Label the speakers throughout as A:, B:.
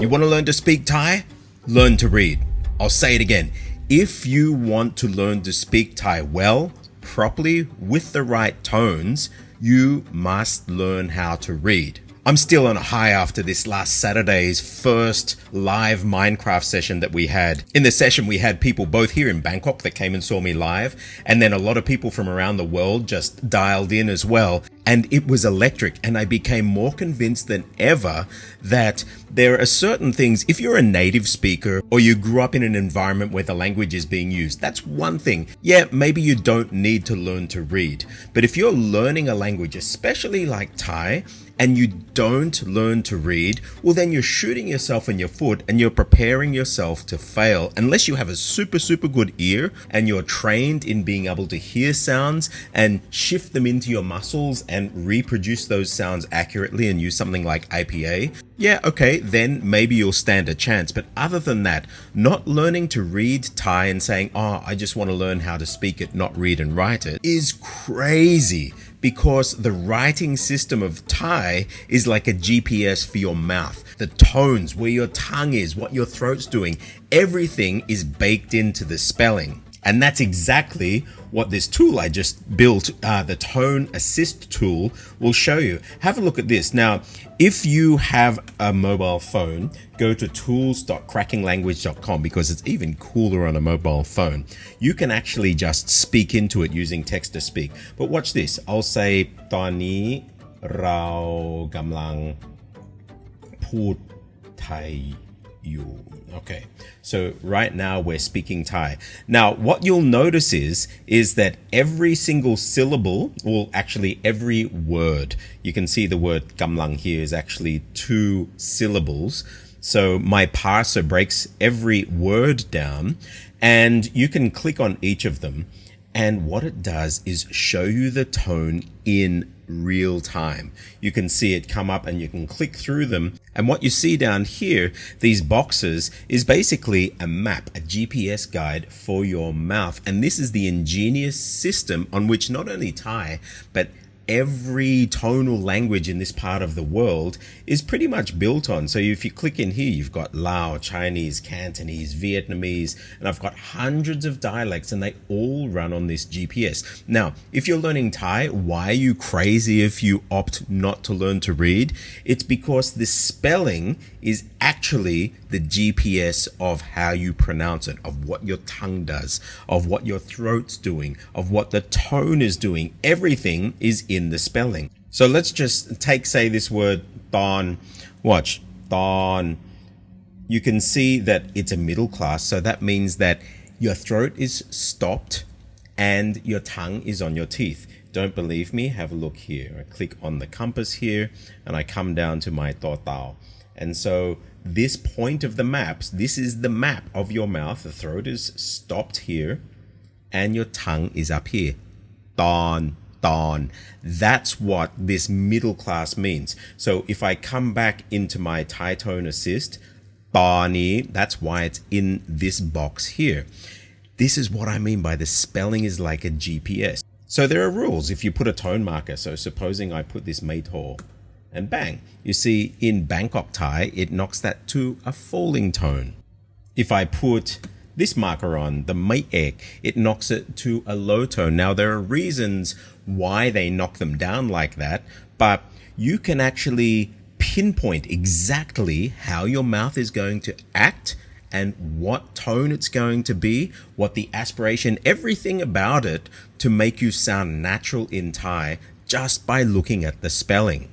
A: You want to learn to speak Thai? Learn to read. I'll say it again. If you want to learn to speak Thai well, properly, with the right tones, you must learn how to read. I'm still on a high after this last Saturday's first live Minecraft session that we had. In the session, we had people both here in Bangkok that came and saw me live, and then a lot of people from around the world just dialed in as well. And it was electric, and I became more convinced than ever that there are certain things, if you're a native speaker or you grew up in an environment where the language is being used, that's one thing. Yeah, maybe you don't need to learn to read. But if you're learning a language, especially like Thai, and you don't learn to read, well then you're shooting yourself in your foot and you're preparing yourself to fail unless you have a super good ear and you're trained in being able to hear sounds and shift them into your muscles and reproduce those sounds accurately and use something like IPA. Yeah, okay, then maybe you'll stand a chance. But other than that, not learning to read Thai and saying, oh, I just want to learn how to speak it, not read and write it, is crazy. Because the writing system of Thai is like a GPS for your mouth. The tones, where your tongue is, what your throat's doing, everything is baked into the spelling. And that's exactly what this tool I just built, the Tone Assist tool, will show you. Have a look at this. Now, if you have a mobile phone, go to tools.crackinglanguage.com because it's even cooler on a mobile phone. You can actually just speak into it using text to speak. But watch this. I'll say, ตอนนี้เรากำลังพูดไทยอยู่. Okay, so right now we're speaking Thai. Now, what you'll notice is that every single syllable, well, actually every word, you can see the word gamlang here is actually 2 syllables. So my parser breaks every word down, and you can click on each of them. And what it does is show you the tone in real time. You can see it come up and you can click through them. And what you see down here, these boxes, is basically a map, a GPS guide for your mouth. And this is the ingenious system on which not only Thai, but every tonal language in this part of the world is pretty much built on. So if you click in here, you've got Lao, Chinese, Cantonese, Vietnamese, and I've got hundreds of dialects and they all run on this GPS. Now, if you're learning Thai, why are you crazy if you opt not to learn to read? It's because the spelling is actually the GPS of how you pronounce it, of what your tongue does, of what your throat's doing, of what the tone is doing. Everything is in the spelling. So let's just take, say, this word ton. Watch, ton. You can see that it's a middle class. So that means that your throat is stopped and your tongue is on your teeth. Don't believe me? Have a look here. I click on the compass here and I come down to my tao. And so this point of the maps, this is the map of your mouth. The throat is stopped here and your tongue is up here. Ton. That's what this middle class means. So if I come back into my Thai Tone Assist, tani, that's why it's in this box here. This is what I mean by the spelling is like a GPS. So there are rules if you put a tone marker. So supposing I put this Maytor and bang, you see in Bangkok Thai, it knocks that to a falling tone. If I put this marker on, the Mai Ek, it knocks it to a low tone. Now, there are reasons why they knock them down like that, but you can actually pinpoint exactly how your mouth is going to act and what tone it's going to be, what the aspiration, everything about it to make you sound natural in Thai just by looking at the spelling.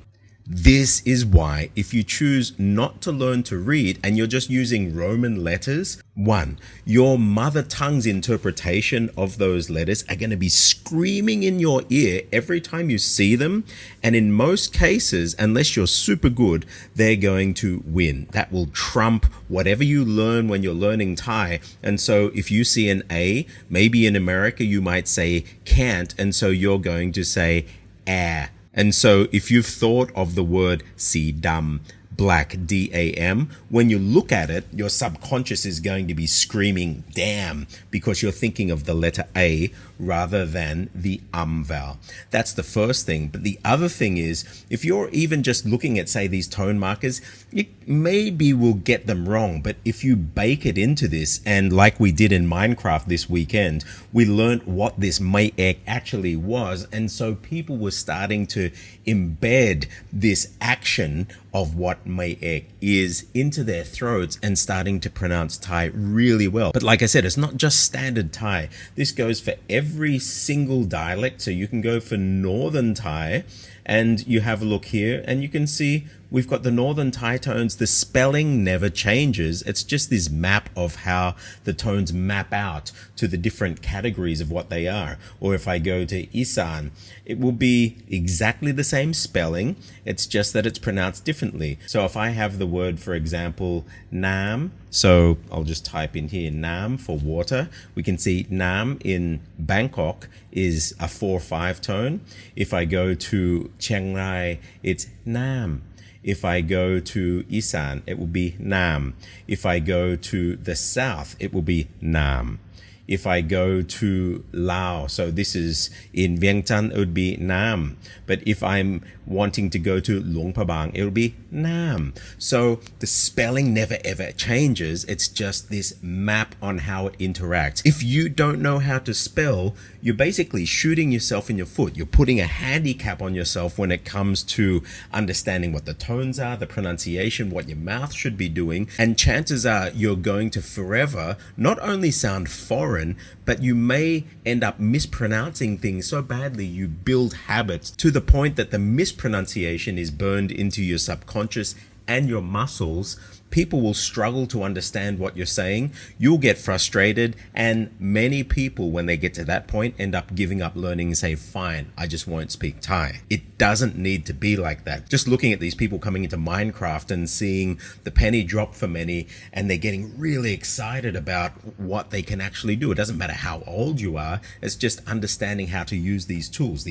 A: This is why if you choose not to learn to read and you're just using Roman letters, 1, your mother tongue's interpretation of those letters are going to be screaming in your ear every time you see them. And in most cases, unless you're super good, they're going to win. That will trump whatever you learn when you're learning Thai. And so if you see an A, maybe in America you might say can't, and so you're going to say air. And so if you've thought of the word si dam, black, D-A-M. When you look at it, your subconscious is going to be screaming, damn, because you're thinking of the letter A rather than the vowel. That's the first thing. But the other thing is, if you're even just looking at, say, these tone markers, you maybe will get them wrong. But if you bake it into this, and like we did in Minecraft this weekend, we learned what this may ek actually was. And so people were starting to embed this action of what may ek is into their throats and starting to pronounce Thai really well. But like I said, it's not just standard Thai. This goes for every single dialect. So you can go for Northern Thai and you have a look here and you can see we've got the Northern Thai tones. The spelling never changes. It's just this map of how the tones map out to the different categories of what they are. Or if I go to Isan, it will be exactly the same spelling. It's just that it's pronounced differently. So if I have the word, for example, Nam, so I'll just type in here Nam for water. We can see Nam in Bangkok is a 4-5 tone. If I go to Chiang Rai, it's Nam. If I go to Isan, it will be Nam. If I go to the south, it will be Nam. If I go to Laos, so this is in Vientiane, it would be Nam. But if I'm wanting to go to Luang Prabang, it will be Nam. So the spelling never ever changes. It's just this map on how it interacts. If you don't know how to spell, you're basically shooting yourself in your foot. You're putting a handicap on yourself when it comes to understanding what the tones are, the pronunciation, what your mouth should be doing. And chances are you're going to forever not only sound foreign, but you may end up mispronouncing things so badly you build habits to the point that the mispronunciation is burned into your subconscious and your muscles. People will struggle to understand what you're saying. You'll get frustrated. And many people, when they get to that point, end up giving up learning and say, fine, I just won't speak Thai. It doesn't need to be like that. Just looking at these people coming into Minecraft and seeing the penny drop for many, and they're getting really excited about what they can actually do. It doesn't matter how old you are. It's just understanding how to use these tools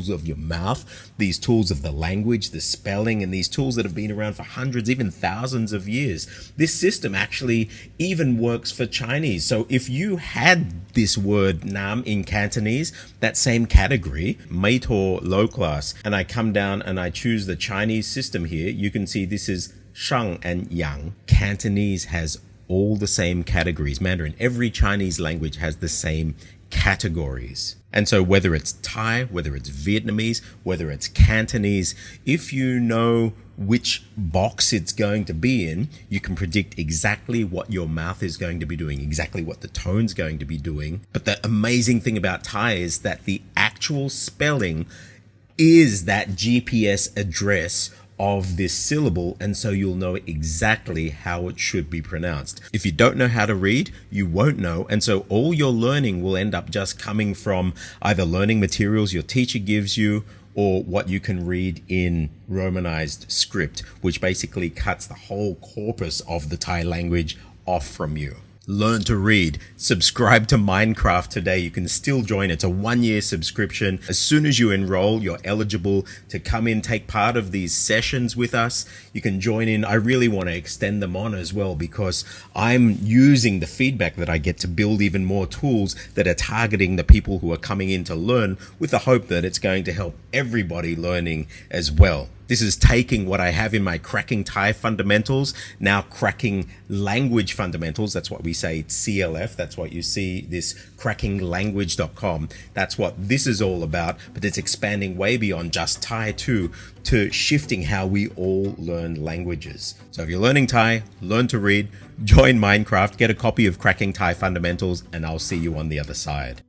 A: of your mouth, these tools of the language, the spelling, and these tools that have been around for hundreds, even thousands of years. This system actually even works for Chinese. So if you had this word Nam in Cantonese, that same category, mate or low class, and I come down and I choose the Chinese system here, you can see this is Shang and Yang. Cantonese has all the same categories. Mandarin, every Chinese language has the same categories. And so whether it's Thai, whether it's Vietnamese, whether it's Cantonese, if you know which box it's going to be in, you can predict exactly what your mouth is going to be doing, exactly what the tone's going to be doing. But the amazing thing about Thai is that the actual spelling is that GPS address of this syllable, and so you'll know exactly how it should be pronounced. If you don't know how to read, you won't know, and so all your learning will end up just coming from either learning materials your teacher gives you or what you can read in Romanized script, which basically cuts the whole corpus of the Thai language off from you. Learn to read. Subscribe to Minecraft today. You can still join. It's a 1-year subscription. As soon as you enroll, you're eligible to come in, take part of these sessions with us. You can join in. I really want to extend them on as well because I'm using the feedback that I get to build even more tools that are targeting the people who are coming in to learn, with the hope that it's going to help everybody learning as well. This is taking what I have in my Cracking Thai Fundamentals, now Cracking Language Fundamentals. That's what we say, CLF. That's what you see, this crackinglanguage.com. That's what this is all about, but it's expanding way beyond just Thai too, to shifting how we all learn languages. So if you're learning Thai, learn to read, join Minecraft, get a copy of Cracking Thai Fundamentals, and I'll see you on the other side.